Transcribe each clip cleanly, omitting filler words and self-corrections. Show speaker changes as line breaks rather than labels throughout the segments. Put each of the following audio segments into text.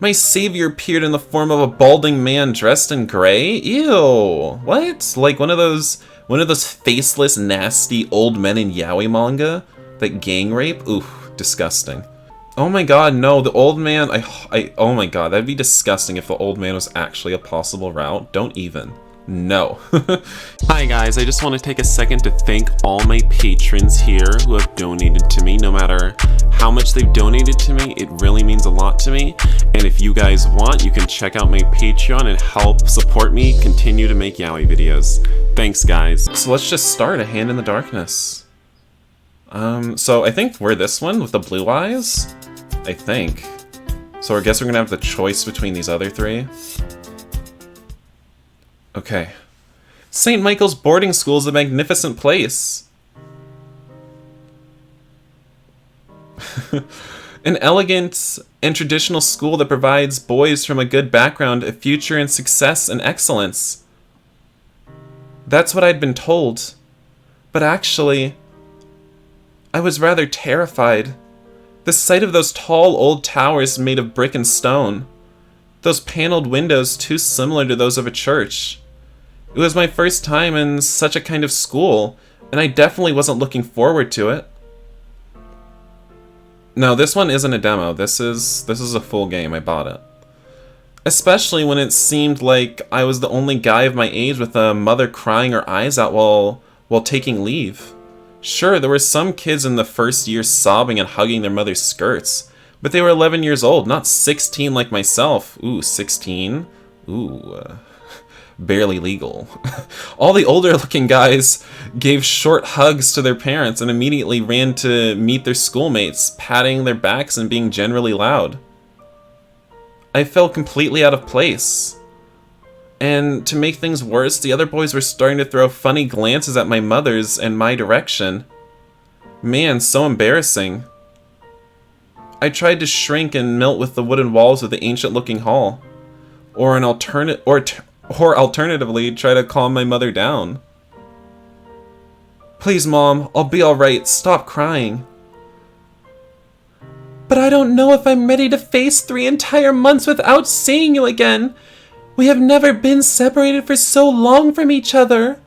My savior appeared in the form of a balding man dressed in gray? Ew. What? Like one of those faceless, nasty old men in yaoi manga? That gang rape? Ooh, disgusting. Oh my god, no, the old man, oh my god, that'd be disgusting if the old man was actually a possible route. Don't even. No. Hi guys, I just want to take a second to thank all my patrons here who have donated to me. No matter how much they've donated to me, it really means a lot to me. And if you guys want, you can check out my Patreon and help support me continue to make yaoi videos. Thanks guys. So let's just start A Hand in the Darkness. So I think we're this one with the blue eyes. I think. So I guess we're gonna have the choice between these other three. Okay. St. Michael's boarding school is a magnificent place. An elegant and traditional school that provides boys from a good background a future in success and excellence. That's what I'd been told. But actually, I was rather terrified. The sight of those tall old towers made of brick and stone. Those paneled windows too similar to those of a church. It was my first time in such a kind of school, and I definitely wasn't looking forward to it. No, this one isn't a demo. This is a full game. I bought it. Especially when it seemed like I was the only guy of my age with a mother crying her eyes out while taking leave. Sure, there were some kids in the first year sobbing and hugging their mother's skirts, but they were 11 years old, not 16 like myself. Ooh, 16? Ooh, barely legal. All the older looking guys gave short hugs to their parents and immediately ran to meet their schoolmates, patting their backs and being generally loud. I felt completely out of place. And to make things worse, the other boys were starting to throw funny glances at my mother's and my direction. Man, so embarrassing. I tried to shrink and melt with the wooden walls of the ancient-looking hall, or alternatively try to calm my mother down. Please, Mom, I'll be alright. Stop crying. But I don't know if I'm ready to face 3 entire months without seeing you again. We have never been separated for so long from each other.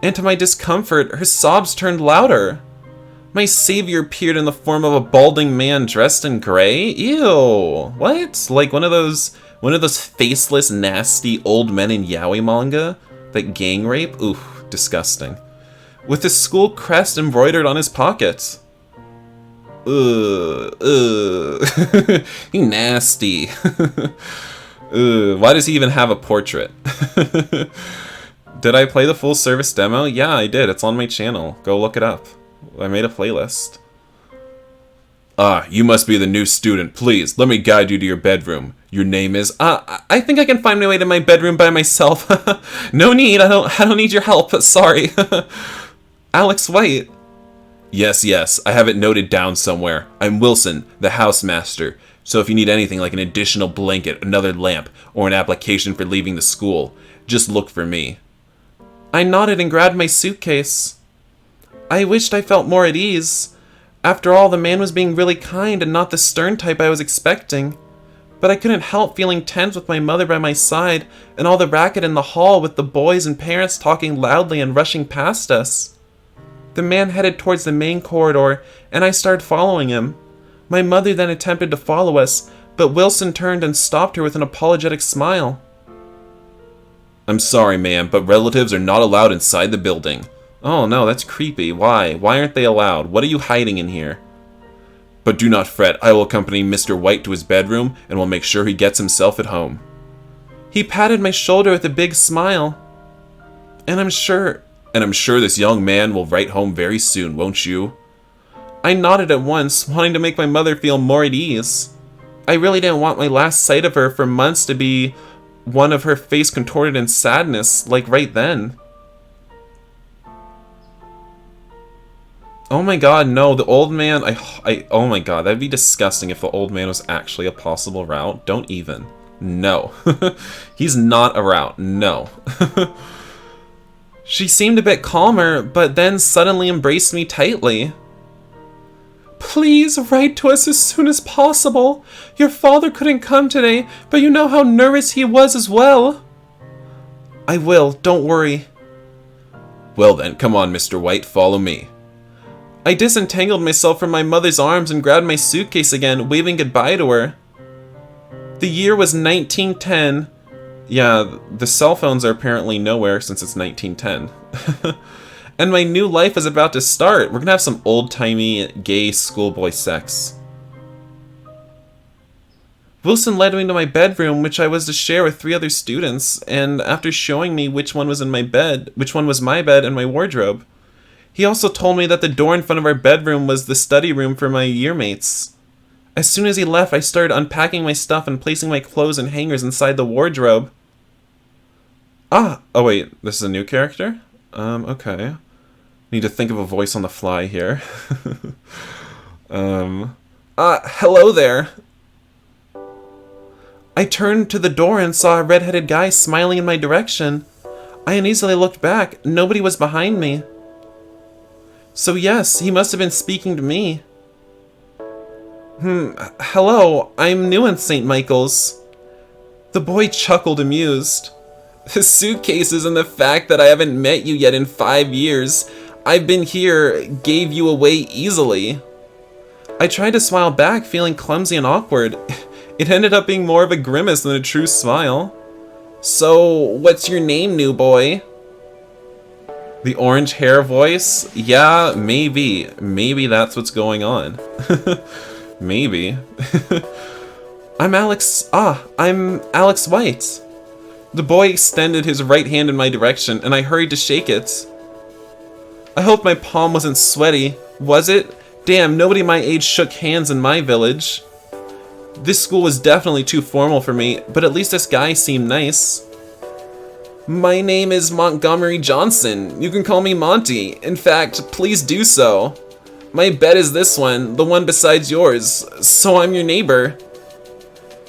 And to my discomfort, her sobs turned louder. My savior appeared in the form of a balding man dressed in gray? Ew. What? Like one of those faceless, nasty old men in yaoi manga? That gang rape? Ooh, disgusting. With his school crest embroidered on his pocket. Ugh. Nasty. Why does he even have a portrait? Did I play the full service demo? Yeah, I did. It's on my channel. Go look it up. I made a playlist. Ah, you must be the new student. Please, let me guide you to your bedroom. Your name is... I think I can find my way to my bedroom by myself. No need. I don't need your help. Sorry. Alex White. Yes. I have it noted down somewhere. I'm Wilson, the housemaster. So if you need anything like an additional blanket, another lamp, or an application for leaving the school, just look for me. I nodded and grabbed my suitcase. I wished I felt more at ease. After all, the man was being really kind and not the stern type I was expecting. But I couldn't help feeling tense with my mother by my side and all the racket in the hall with the boys and parents talking loudly and rushing past us. The man headed towards the main corridor, and I started following him. My mother then attempted to follow us, but Wilson turned and stopped her with an apologetic smile. I'm sorry, ma'am, but relatives are not allowed inside the building. Oh no, that's creepy. Why? Why aren't they allowed? What are you hiding in here? But do not fret, I will accompany Mr. White to his bedroom and will make sure he gets himself at home. He patted my shoulder with a big smile. And I'm sure this young man will write home very soon, won't you? I nodded at once, wanting to make my mother feel more at ease. I really didn't want my last sight of her for months to be one of her face contorted in sadness, like right then. Oh my god, no, the old man, oh my god, that'd be disgusting if the old man was actually a possible route. Don't even. No. He's not a route, no. She seemed a bit calmer, but then suddenly embraced me tightly. Please write to us as soon as possible. Your father couldn't come today, but you know how nervous he was as well. I will, don't worry. Well then, come on, Mr. White, follow me. I disentangled myself from my mother's arms and grabbed my suitcase again, waving goodbye to her. The year was 1910. Yeah, the cell phones are apparently nowhere since it's 1910. And my new life is about to start. We're gonna have some old-timey gay schoolboy sex. Wilson led me to my bedroom, which I was to share with 3 other students, and after showing me which one was my bed and my wardrobe, he also told me that the door in front of our bedroom was the study room for my yearmates. As soon as he left, I started unpacking my stuff and placing my clothes and hangers inside the wardrobe. Oh wait, this is a new character? Okay. Need to think of a voice on the fly here. Hello there. I turned to the door and saw a red-headed guy smiling in my direction. I uneasily looked back. Nobody was behind me. So yes, he must have been speaking to me. Hello, I'm new in St. Michael's. The boy chuckled, amused. The suitcases and the fact that I haven't met you yet in 5 years. I've been here, gave you away easily. I tried to smile back, feeling clumsy and awkward. It ended up being more of a grimace than a true smile. So, what's your name, new boy? The orange hair voice? Yeah, maybe. Maybe that's what's going on. Maybe. I'm Alex White. The boy extended his right hand in my direction, and I hurried to shake it. I hope my palm wasn't sweaty. Was it? Damn, nobody my age shook hands in my village. This school was definitely too formal for me, but at least this guy seemed nice. My name is Montgomery Johnson. You can call me Monty. In fact, please do so. My bed is this one, the one besides yours, so I'm your neighbor.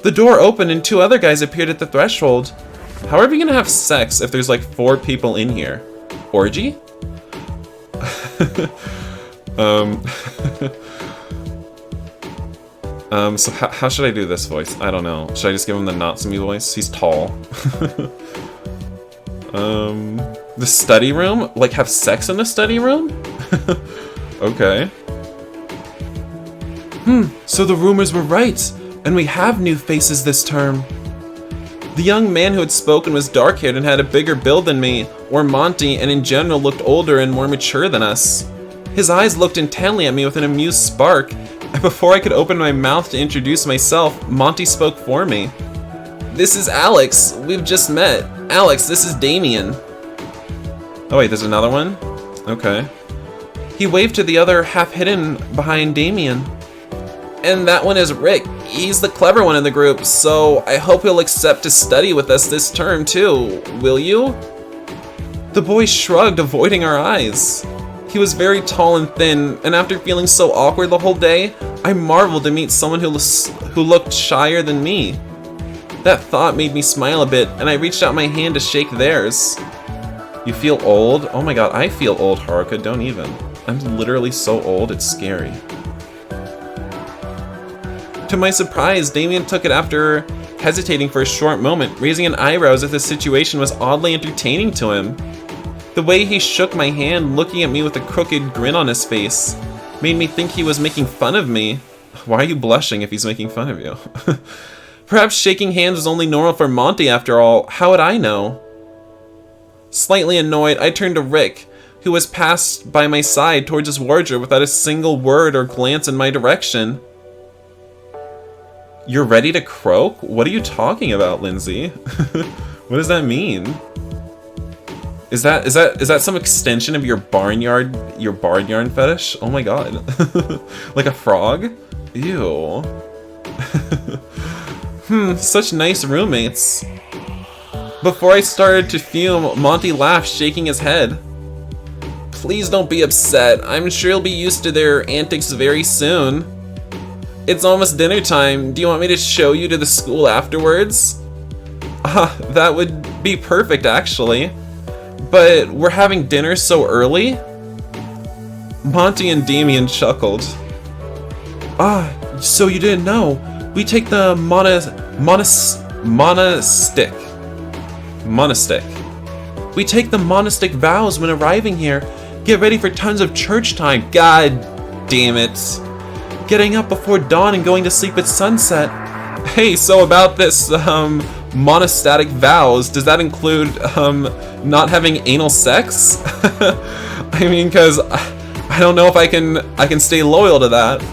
The door opened and 2 other guys appeared at the threshold. How are we gonna have sex if there's like 4 people in here? Orgy? So how should I do this voice? I don't know. Should I just give him the Natsume voice? He's tall. The study room? Like have sex in the study room? Okay. So the rumors were right, and we have new faces this term. The young man who had spoken was dark-haired and had a bigger build than me, or Monty, and in general looked older and more mature than us. His eyes looked intently at me with an amused spark, and before I could open my mouth to introduce myself, Monty spoke for me. This is Alex. We've just met. Alex, this is Damien. Oh wait, there's another one? Okay. He waved to the other half-hidden behind Damien. And that one is Rick. He's the clever one in the group, so I hope he'll accept to study with us this term too. Will you? The boy shrugged, avoiding our eyes. He was very tall and thin, and after feeling so awkward the whole day, I marveled to meet someone who looked shyer than me. That thought made me smile a bit, and I reached out my hand to shake theirs. You feel old? Oh my god, I feel old, Haruka, don't even. I'm literally so old, it's scary. To my surprise, Damien took it after hesitating for a short moment, raising an eyebrow as if the situation was oddly entertaining to him. The way he shook my hand, looking at me with a crooked grin on his face, made me think he was making fun of me. Why are you blushing if he's making fun of you? Perhaps shaking hands was only normal for Monty after all. How would I know? Slightly annoyed, I turned to Rick, who was passed by my side towards his wardrobe without a single word or glance in my direction. You're ready to croak? What are you talking about, Lindsay? What does that mean? Is that some extension of your barnyard fetish? Oh my god. Like a frog? Ew. Such nice roommates. Before I started to fume, Monty laughed, shaking his head. Please don't be upset. I'm sure you'll be used to their antics very soon. It's almost dinner time. Do you want me to show you to the school afterwards? That would be perfect, actually. But we're having dinner so early? Monty and Damien chuckled. So you didn't know. We take the monastic. We take the monastic vows when arriving here. Get ready for tons of church time. God damn it. Getting up before dawn and going to sleep at sunset. Hey, so about this, monastic vows, does that include, not having anal sex? I mean, cause I don't know if I can stay loyal to that.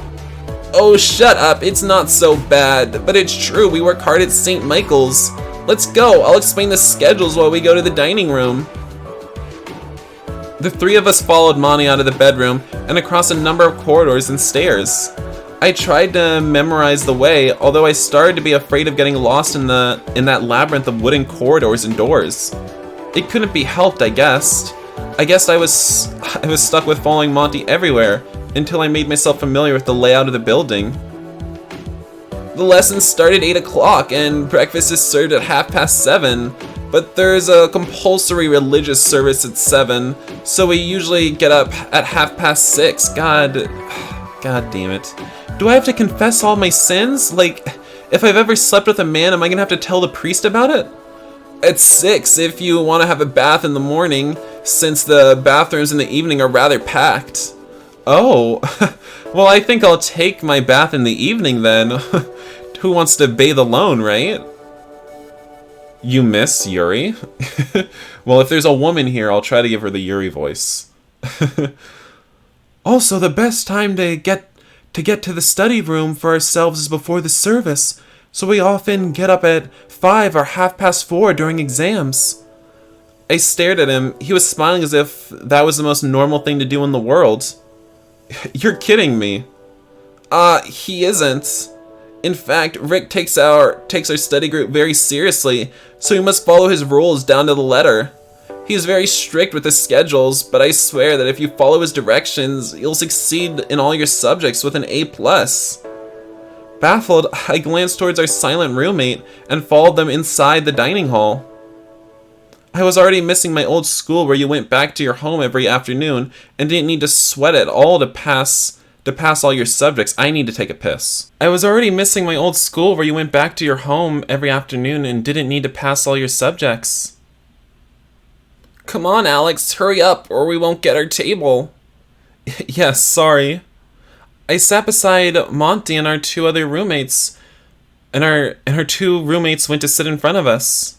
Oh, shut up, it's not so bad, but it's true, we work hard at St. Michael's. Let's go, I'll explain the schedules while we go to the dining room. The three of us followed Monty out of the bedroom and across a number of corridors and stairs. I tried to memorize the way, although I started to be afraid of getting lost in that labyrinth of wooden corridors and doors. It couldn't be helped, I guessed. I was stuck with following Monty everywhere until I made myself familiar with the layout of the building. The lessons start at 8 o'clock and breakfast is served at 7:30, but there's a compulsory religious service at 7, so we usually get up at 6:30. God damn it. Do I have to confess all my sins? Like, if I've ever slept with a man, am I gonna have to tell the priest about it? At 6 if you want to have a bath in the morning, since the bathrooms in the evening are rather packed. Oh, well, I think I'll take my bath in the evening then. Who wants to bathe alone, right? You miss Yuri? Well, if there's a woman here, I'll try to give her the Yuri voice. Also, the best time to get to the study room for ourselves is before the service, so we often get up at 5 or 4:30 during exams. I stared at him. He was smiling as if that was the most normal thing to do in the world. You're kidding me. He isn't. In fact, Rick takes our study group very seriously, so we must follow his rules down to the letter. He is very strict with his schedules, but I swear that if you follow his directions, you'll succeed in all your subjects with an A+. Baffled, I glanced towards our silent roommate and followed them inside the dining hall. I was already missing my old school where you went back to your home every afternoon and didn't need to sweat at all to pass all your subjects. I need to take a piss. I was already missing my old school where you went back to your home every afternoon and didn't need to pass all your subjects. Come on, Alex, hurry up or we won't get our table. Yes, sorry. I sat beside Monty and our two other roommates, and our two roommates went to sit in front of us.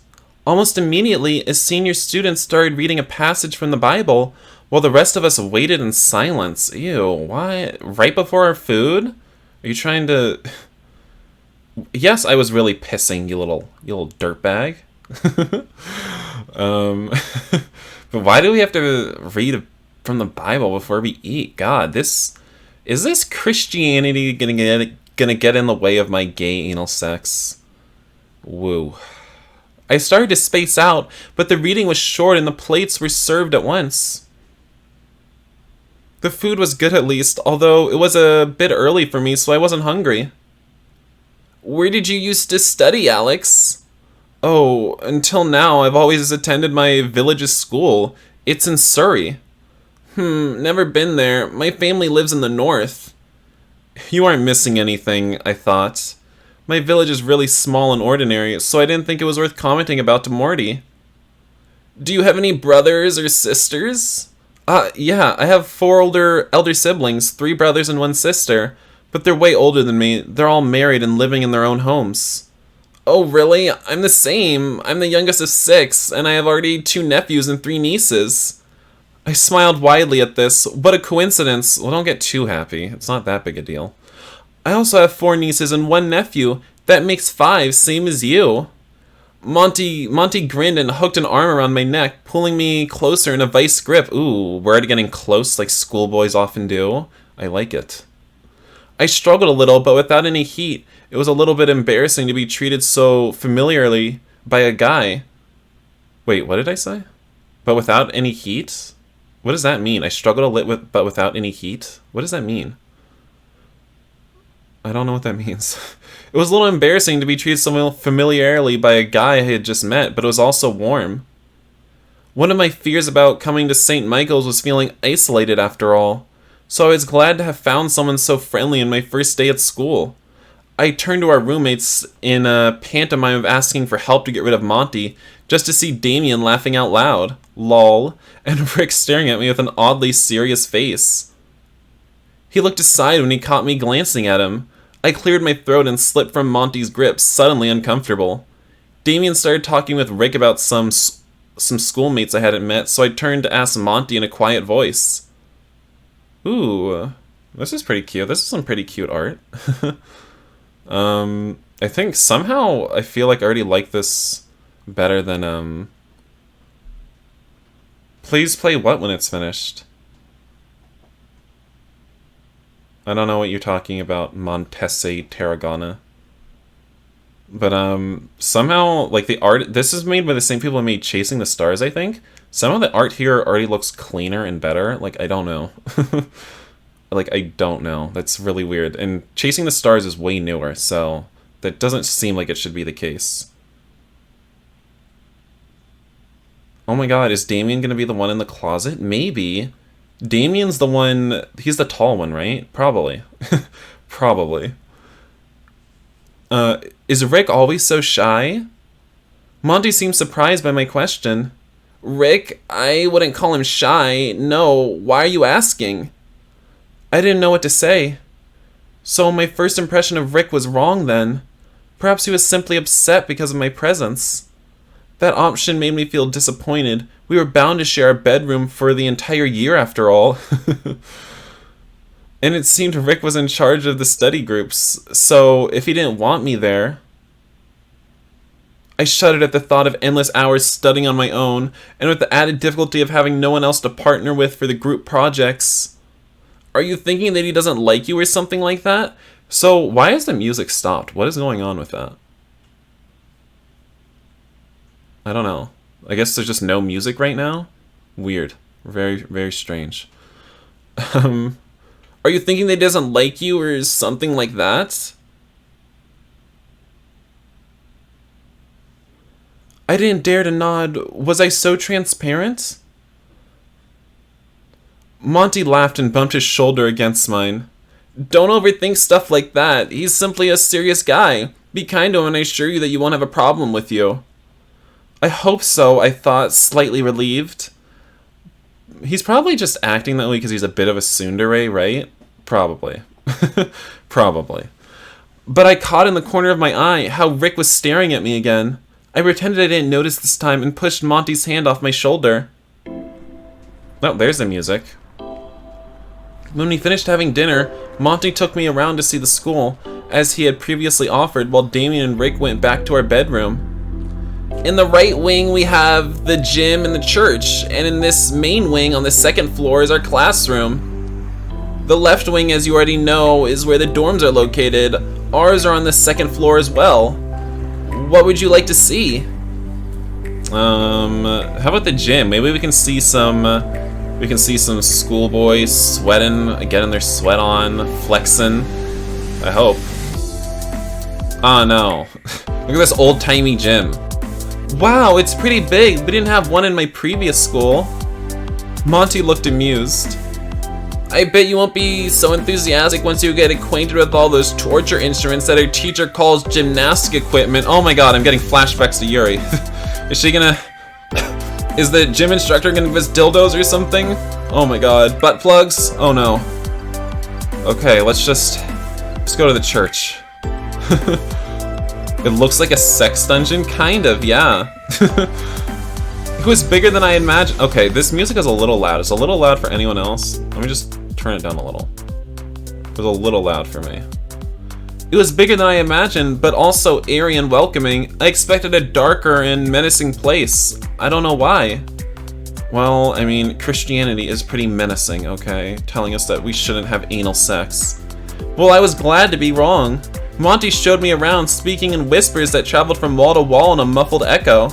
Almost immediately, a senior student started reading a passage from the Bible, while the rest of us waited in silence. Ew, why? Right before our food? Are you trying to... Yes, I was really pissing, you little dirtbag. But why do we have to read from the Bible before we eat? God, is this Christianity gonna get in the way of my gay anal sex? Woo. I started to space out, but the reading was short and the plates were served at once. The food was good at least, although it was a bit early for me, so I wasn't hungry. Where did you used to study, Alex? Oh, until now, I've always attended my village's school. It's in Surrey. Never been there. My family lives in the north. You aren't missing anything, I thought. My village is really small and ordinary, so I didn't think it was worth commenting about to Morty. Do you have any brothers or sisters? Yeah, I have 4 elder siblings, 3 brothers and 1 sister, but they're way older than me. They're all married and living in their own homes. Oh, really? I'm the same. I'm the youngest of 6, and I have already 2 nephews and 3 nieces. I smiled widely at this. What a coincidence. Well, don't get too happy. It's not that big a deal. I also have 4 nieces and 1 nephew. That makes 5, same as you. Monty grinned and hooked an arm around my neck, pulling me closer in a vice grip. Ooh, we're already getting close like schoolboys often do. I like it. I struggled a little, but without any heat. It was a little bit embarrassing to be treated so familiarly by a guy. Wait, what did I say? But without any heat? What does that mean? I struggled a little but without any heat? What does that mean? I don't know what that means. It was a little embarrassing to be treated so familiarly by a guy I had just met, but it was also warm. One of my fears about coming to St. Michael's was feeling isolated after all. so I was glad to have found someone so friendly in my first day at school. I turned to our roommates in a pantomime of asking for help to get rid of Monty, just to see Damien laughing out loud, lol, and Rick staring at me with an oddly serious face. He looked aside when he caught me glancing at him. I cleared my throat and slipped from Monty's grip, suddenly uncomfortable. Damien started talking with Rick about some schoolmates I hadn't met, so I turned to ask Monty in a quiet voice. Ooh, this is pretty cute. This is some pretty cute art. I think somehow I feel like I already like this better than, Please play what when it's finished? I don't know what you're talking about, Montese Tarragona. But, somehow, like, the art... This is made by the same people who made Chasing the Stars, I think. Somehow the art here already looks cleaner and better. Like, I don't know. Like, I don't know. That's really weird. And Chasing the Stars is way newer, so... That doesn't seem like it should be the case. Oh my god, is Damien gonna be the one in the closet? Maybe. Damien's the one... He's the tall one, right? Probably. Probably. Is Rick always so shy? Monty seems surprised by my question. Rick, I wouldn't call him shy. No, why are you asking? I didn't know what to say. So my first impression of Rick was wrong then. Perhaps he was simply upset because of my presence. That option made me feel disappointed. We were bound to share a bedroom for the entire year after all. And it seemed Rick was in charge of the study groups, so if he didn't want me there... I shuddered at the thought of endless hours studying on my own, and with the added difficulty of having no one else to partner with for the group projects. Are you thinking that he doesn't like you or something like that? So why has the music stopped? What is going on with that? I don't know. I guess there's just no music right now? Weird. Very, very strange. Are you thinking that he doesn't like you or something like that? I didn't dare to nod. Was I so transparent? Monty laughed and bumped his shoulder against mine. Don't overthink stuff like that. He's simply a serious guy. Be kind to him and I assure you that you won't have a problem with you. I hope so, I thought, slightly relieved. He's probably just acting that way because he's a bit of a tsundere, right? Probably. Probably. But I caught in the corner of my eye how Rick was staring at me again. I pretended I didn't notice this time and pushed Monty's hand off my shoulder. Oh, there's the music. When we finished having dinner, Monty took me around to see the school, as he had previously offered, while Damien and Rick went back to our bedroom. In the right wing, we have the gym and the church, and in this main wing on the second floor is our classroom. The left wing, as you already know, is where the dorms are located. Ours are on the second floor as well. What would you like to see? How about the gym? Maybe we can see some schoolboys sweating, getting their sweat on, flexing. I hope. Oh no. Look at this old-timey gym. Wow, it's pretty big. We didn't have one in my previous school. Monty looked amused. I bet you won't be so enthusiastic once you get acquainted with all those torture instruments that our teacher calls gymnastic equipment. Oh my god, I'm getting flashbacks to Yuri. Is she gonna... Is the gym instructor gonna give us dildos or something? Oh my god. Butt plugs? Oh no. Okay, let's go to the church. It looks like a sex dungeon? Kind of, yeah. It was bigger than I imagined. Okay, this music is a little loud. It's a little loud for anyone else. Let me just turn it down a little. It was a little loud for me. It was bigger than I imagined, but also airy and welcoming. I expected a darker and menacing place. I don't know why. Well, I mean, Christianity is pretty menacing, okay? Telling us that we shouldn't have anal sex. Well, I was glad to be wrong. Monty showed me around, speaking in whispers that traveled from wall to wall in a muffled echo.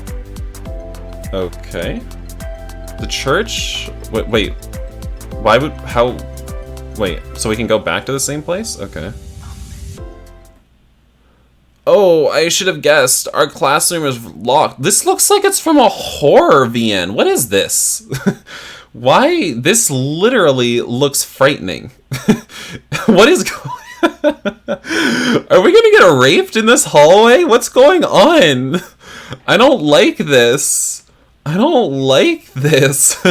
Okay. The church? Wait. Why would... How... Wait, so we can go back to the same place? Okay. Oh, I should have guessed. Our classroom is locked. This looks like it's from a horror VN. What is this? Why? This literally looks frightening. What is going Are we gonna get raped in this hallway? What's going on? I don't like this. I don't like this.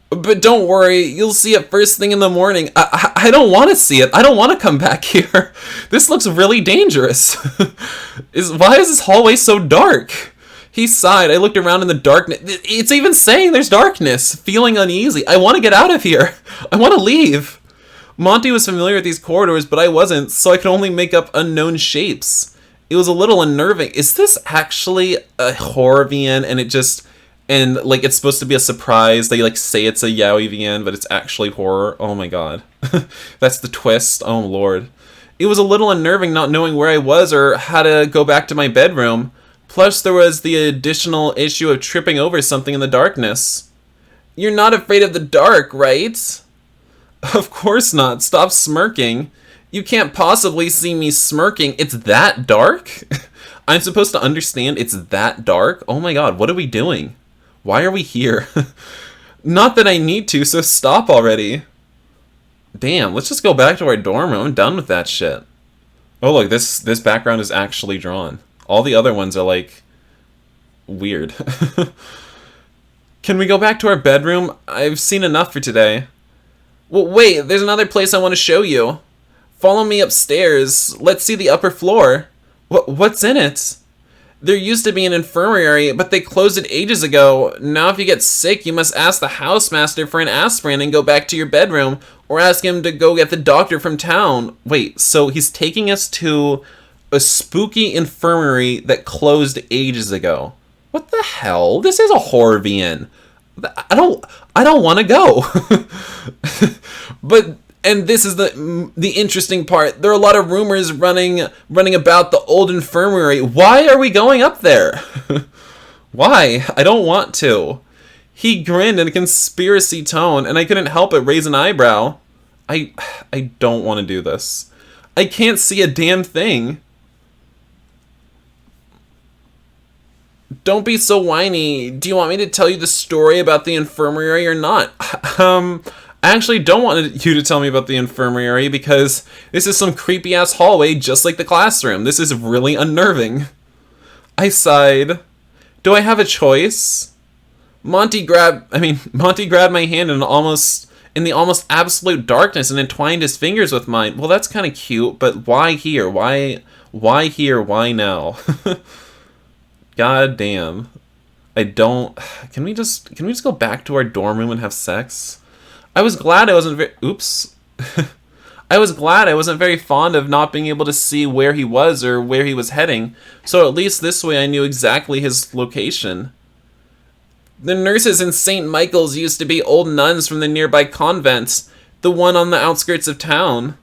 But don't worry, you'll see it first thing in the morning. I don't want to see it. I don't want to come back here. This looks really dangerous. Why is this hallway so dark? He sighed. I looked around in the darkness. It's even saying there's darkness. Feeling uneasy. I want to get out of here. I want to leave. Monty was familiar with these corridors, but I wasn't, so I could only make up unknown shapes. It was a little unnerving. Is this actually a horror VN and like it's supposed to be a surprise? They like say it's a yaoi VN, but it's actually horror. Oh my god. That's the twist. Oh lord. It was a little unnerving not knowing where I was or how to go back to my bedroom. Plus there was the additional issue of tripping over something in the darkness. You're not afraid of the dark, right? Of course not. Stop smirking. You can't possibly see me smirking. It's that dark? I'm supposed to understand it's that dark? Oh my god, what are we doing? Why are we here? Not that I need to, so stop already. Damn, let's just go back to our dorm room. I'm done with that shit. Oh look, this background is actually drawn. All the other ones are like weird. Can we go back to our bedroom? I've seen enough for today. Well, wait, there's another place I want to show you. Follow me upstairs. Let's see the upper floor. What's in it? There used to be an infirmary, but they closed it ages ago. Now if you get sick, you must ask the housemaster for an aspirin and go back to your bedroom, or ask him to go get the doctor from town. Wait, so he's taking us to a spooky infirmary that closed ages ago. What the hell? This is a horror VN. I don't want to go. And this is the interesting part. There are a lot of rumors running about the old infirmary. Why are we going up there? Why? I don't want to. He grinned in a conspiracy tone, and I couldn't help but raise an eyebrow. I don't want to do this. I can't see a damn thing. Don't be so whiny. Do you want me to tell you the story about the infirmary or not? I actually don't want you to tell me about the infirmary because this is some creepy-ass hallway just like the classroom. This is really unnerving. I sighed. Do I have a choice? Monty grabbed my hand in the almost absolute darkness and entwined his fingers with mine. Well, that's kind of cute, but why here? Why here? Why now? God damn. Can we just go back to our dorm room and have sex? I was glad I wasn't very fond of not being able to see where he was or where he was heading, so at least this way I knew exactly his location. The nurses in St. Michael's used to be old nuns from the nearby convent, the one on the outskirts of town.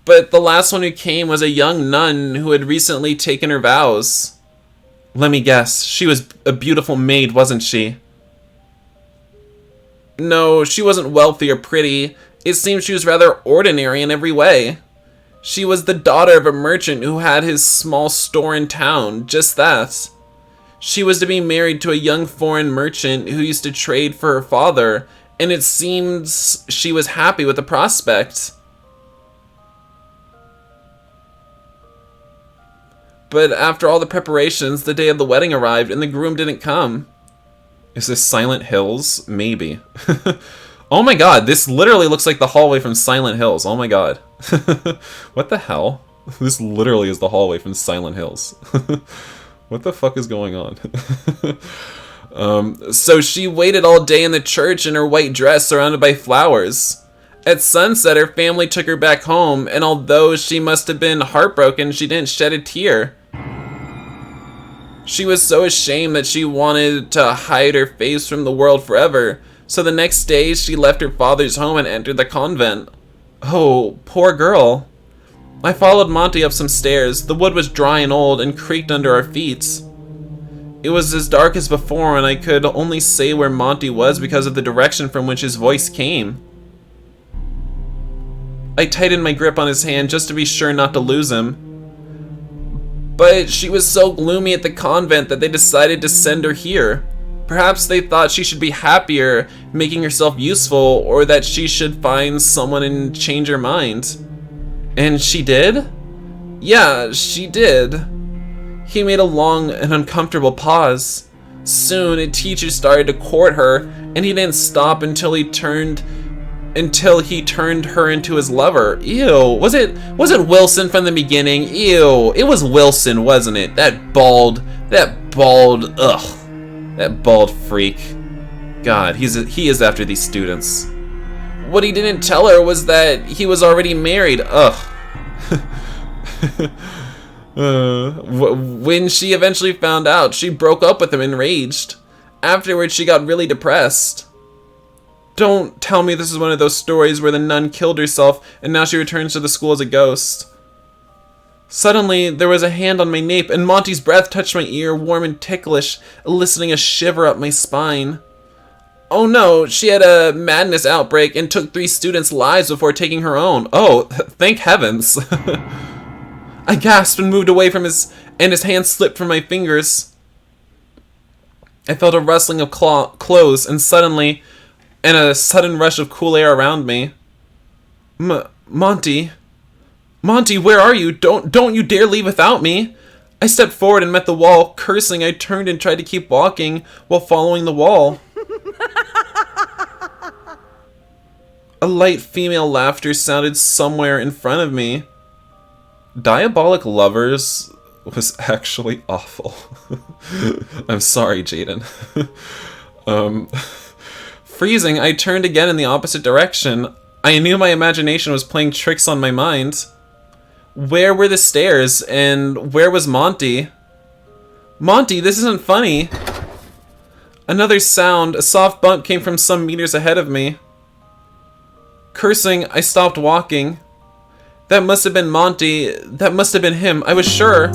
But the last one who came was a young nun who had recently taken her vows. Let me guess, she was a beautiful maid, wasn't she? No, she wasn't wealthy or pretty. It seemed she was rather ordinary in every way. She was the daughter of a merchant who had his small store in town, just that. She was to be married to a young foreign merchant who used to trade for her father, and it seems she was happy with the prospect. But after all the preparations, the day of the wedding arrived and the groom didn't come. Is this Silent Hills? Maybe. Oh my god, this literally looks like the hallway from Silent Hills. Oh my god. What the hell? This literally is the hallway from Silent Hills. What the fuck is going on? So she waited all day in the church in her white dress surrounded by flowers. At sunset, her family took her back home, and although she must have been heartbroken, she didn't shed a tear. She was so ashamed that she wanted to hide her face from the world forever, so the next day she left her father's home and entered the convent. Oh, poor girl. I followed Monty up some stairs. The wood was dry and old and creaked under our feet. It was as dark as before, and I could only say where Monty was because of the direction from which his voice came. I tightened my grip on his hand just to be sure not to lose him. But she was so gloomy at the convent that they decided to send her here. Perhaps they thought she should be happier, making herself useful, or that she should find someone and change her mind. And she did? Yeah, she did. He made a long and uncomfortable pause. Soon, a teacher started to court her, and he didn't stop until he turned her into his lover. Ew. Was it Wilson from the beginning? Ew. It was Wilson, wasn't it? That bald, ugh. That bald freak. God, he is after these students. What he didn't tell her was that he was already married. Ugh. When she eventually found out, she broke up with him enraged. Afterwards, she got really depressed. Don't tell me this is one of those stories where the nun killed herself and now she returns to the school as a ghost. Suddenly, there was a hand on my nape and Monty's breath touched my ear, warm and ticklish, eliciting a shiver up my spine. Oh no, she had a madness outbreak and took 3 students' lives before taking her own. Oh, thank heavens. I gasped and moved away from his hand slipped from my fingers. I felt a rustling of clothes and a sudden rush of cool air around me. Monty, where are you? Don't you dare leave without me. I stepped forward and met the wall. Cursing, I turned and tried to keep walking while following the wall. A light female laughter sounded somewhere in front of me. Diabolic Lovers was actually awful. I'm sorry, Jaden. Freezing, I turned again in the opposite direction. I knew my imagination was playing tricks on my mind. Where were the stairs, and where was Monty? Monty, this isn't funny. Another sound, a soft bump came from some meters ahead of me. Cursing, I stopped walking. That must have been Monty. That must have been him. I was sure.